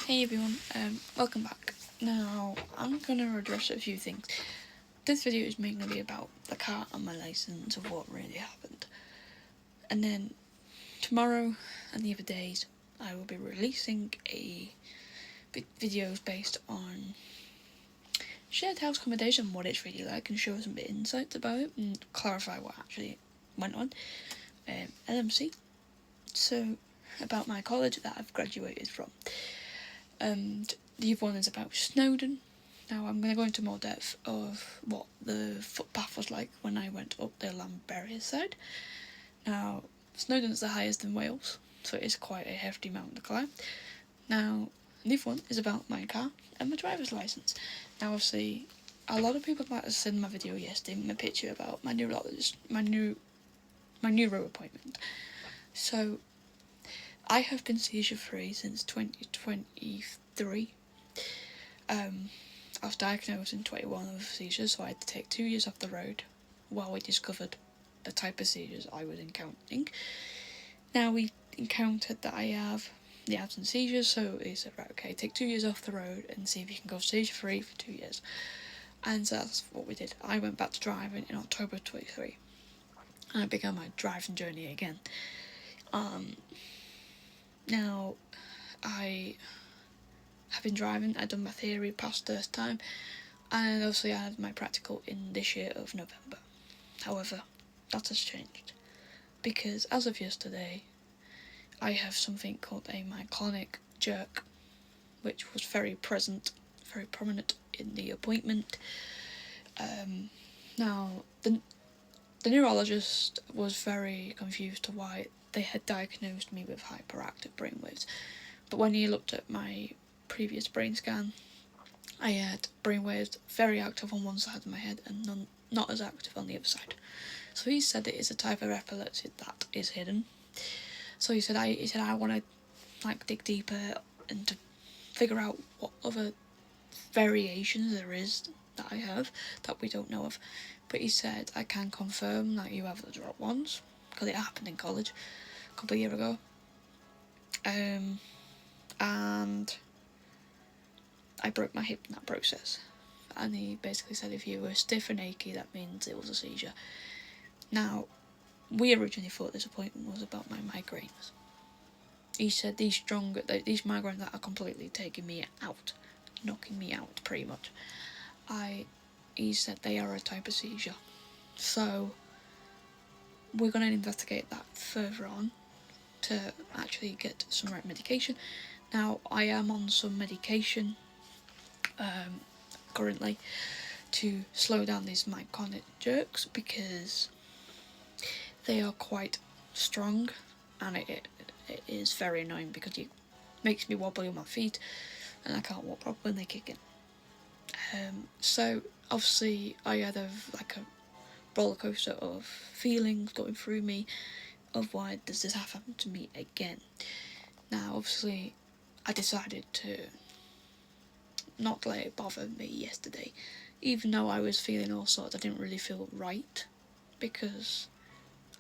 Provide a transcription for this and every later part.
Hey everyone, welcome back. Now, I'm gonna address a few things. This video is mainly about the car and my license of what really happened. And then tomorrow and the other days, I will be releasing videos based on shared house accommodation, what it's really like, and show some bit insights about it and clarify what actually went on. LMC, so about my college that I've graduated from. And the other one is about Snowdon. Now I'm going to go into more depth of what the footpath was like when I went up the Lamberry side. Now, Snowdon's the highest in Wales, so it is quite a hefty mountain to climb. Now, the other one is about my car and my driver's licence. Now, obviously, a lot of people might have seen my video yesterday, my picture about my neurologist, my neuro appointment. So, I have been seizure-free since 2023. I was diagnosed in 21 with seizures, so I had to take 2 years off the road while we discovered the type of seizures I was encountering. Now we encountered that I have the absent seizures, so he said, right, okay, take 2 years off the road and see if you can go seizure-free for 2 years. And so that's what we did. I went back to driving in October 23, and I began my driving journey again. Now, I have been driving. I've done my theory, passed first time, and obviously I had my practical in this year of November. However, that has changed, because as of yesterday, I have something called a myoclonic jerk, which was very prominent in the appointment. Now, the neurologist was very confused to why they had diagnosed me with hyperactive brainwaves, but when he looked at my previous brain scan, I had brainwaves very active on one side of my head and not as active on the other side. So he said it is a type of epilepsy that is hidden. So he said I want to dig deeper and to figure out what other variations there is that I have that we don't know of. But he said I can confirm that you have the drop ones because it happened in college a couple of years ago. And I broke my hip in that process. And he basically said if you were stiff and achy, that means it was a seizure. Now, we originally thought this appointment was about my migraines. He said these migraines that are completely taking me out, knocking me out pretty much. He said they are a type of seizure. So, we're going to investigate that further on to actually get some right medication. Now, I am on some medication currently to slow down these myoclonic jerks because they are quite strong, and it is very annoying because it makes me wobbly on my feet and I can't walk properly when they kick in. So obviously I had a roller coaster of feelings going through me of why does this have happened to me again. Now obviously I decided to not let it bother me yesterday, even though I was feeling all sorts. I didn't really feel right because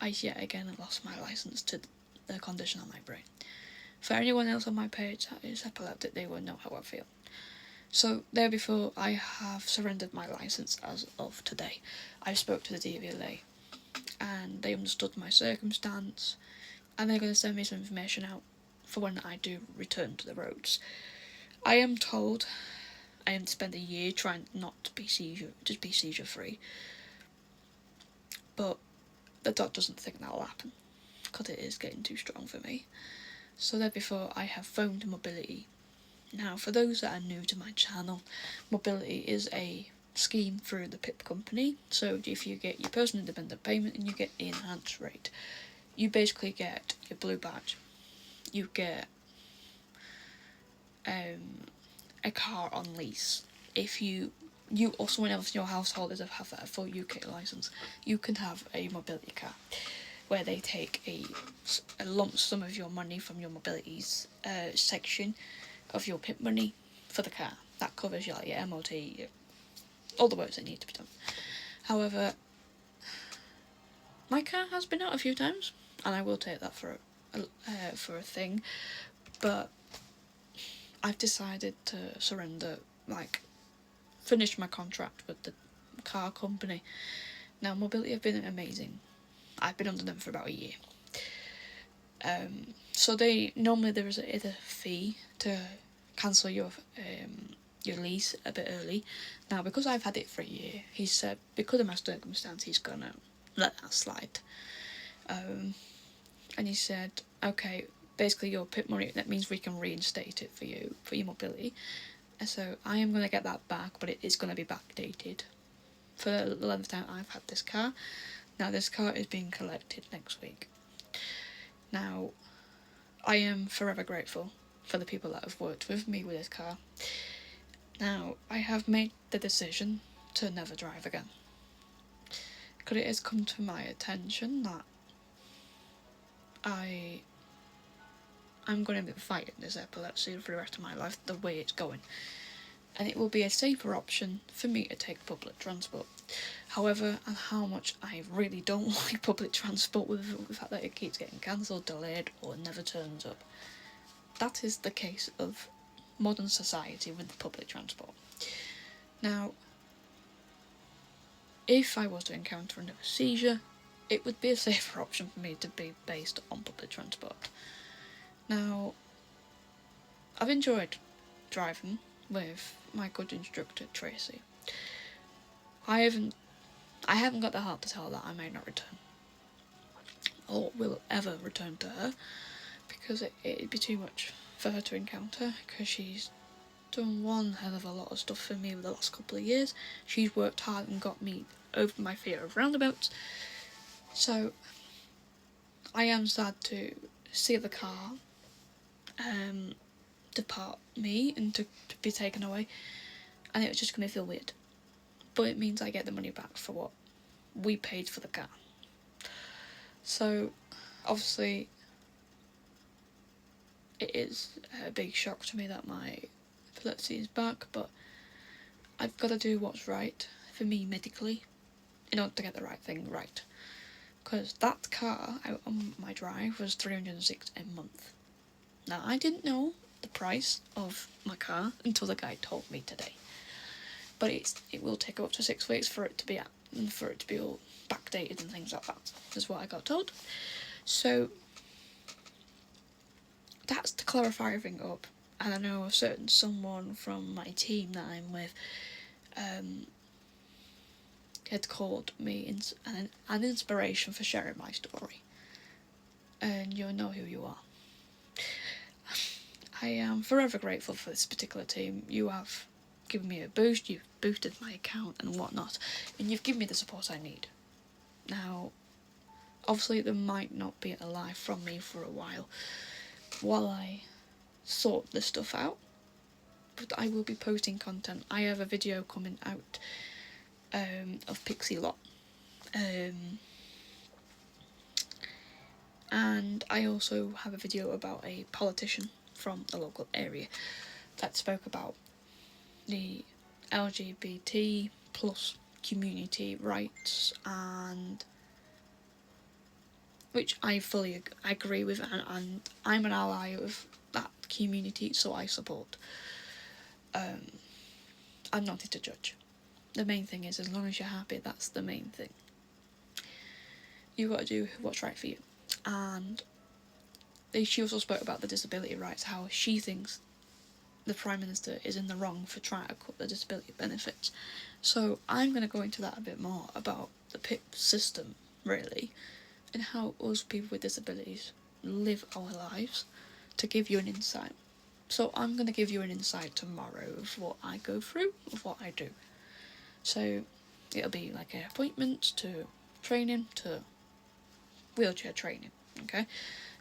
I yet again lost my license to the condition on my brain. For anyone else on my page that is epileptic, they will know how I feel. So therefore, I have surrendered my license as of today. I spoke to the DVLA, and they understood my circumstance, and they're going to send me some information out for when I do return to the roads. I am told I am to spend a year trying not to be seizure free, but the doc doesn't think that'll happen because it is getting too strong for me. So therefore, I have phoned Mobility. Now, for those that are new to my channel, Mobility is a scheme through the PIP company. So if you get your personal independent payment and you get the enhanced rate, you basically get your blue badge. You get a car on lease. If you or someone else in your household have a full UK licence, you can have a mobility car where they take a lump sum of your money from your mobilities section of your PIP money for the car. That covers your MOT, all the works that need to be done. However, my car has been out a few times, and I will take that for a thing, but I've decided to surrender, like, finish my contract with the car company. Now, Mobility have been amazing. I've been under them for about a year. So normally there is a fee to cancel your lease a bit early. Now, because I've had it for a year, he said because of my circumstance, he's gonna let that slide. And he said, okay, basically your PIP money, that means we can reinstate it for you for your mobility. And so I am gonna get that back, but it is gonna be backdated for the length of time I've had this car. Now, this car is being collected next week. Now, I am forever grateful for the people that have worked with me with this car. Now, I have made the decision to never drive again. Because it has come to my attention that I'm going to be fighting this epilepsy for the rest of my life, the way it's going. And it will be a safer option for me to take public transport. However, and how much I really don't like public transport with the fact that it keeps getting cancelled, delayed, or never turns up. That is the case of modern society with the public transport. Now, if I was to encounter another seizure, it would be a safer option for me to be based on public transport. Now, I've enjoyed driving with my good instructor Tracy. I haven't got the heart to tell her that I may not return, or will ever return to her, because it'd be too much for her to encounter, because she's done one hell of a lot of stuff for me over the last couple of years. She's worked hard and got me over my fear of roundabouts. So I am sad to see the car depart me and to be taken away, and it was just going to feel weird. But it means I get the money back for what we paid for the car. So obviously it is a big shock to me that my epilepsy is back, but I've got to do what's right for me medically in order to get the right thing right. Because that car out on my drive was $306 a month. Now, I didn't know the price of my car until the guy told me today. But it will take up to 6 weeks for it to be all backdated and things like that, is what I got told. So that's to clarify everything up. And I know a certain someone from my team that I'm with had called me an inspiration for sharing my story. And you'll know who you are. I am forever grateful for this particular team. You have given me a boost, you've boosted my account and whatnot, and you've given me the support I need. Now, obviously there might not be a live from me for a while I sort this stuff out, but I will be posting content. I have a video coming out of Pixie Lot, and I also have a video about a politician from the local area that spoke about the LGBT plus community rights, and which I fully agree with, and I'm an ally of that community, so I support. I'm not here to judge. The main thing is, as long as you're happy, that's the main thing. You got to do what's right for you. And she also spoke about the disability rights, how she thinks the Prime Minister is in the wrong for trying to cut the disability benefits. So I'm going to go into that a bit more about the PIP system, really, and how us people with disabilities live our lives, to give you an insight. So I'm going to give you an insight tomorrow of what I go through, of what I do. So it'll be like appointments to training to wheelchair training, okay?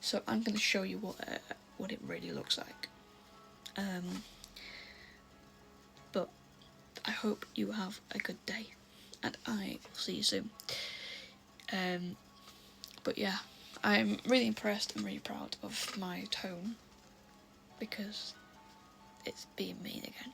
So I'm going to show you what it really looks like. But I hope you have a good day, and I will see you soon. But yeah, I'm really impressed and really proud of my tone, because it's being me again.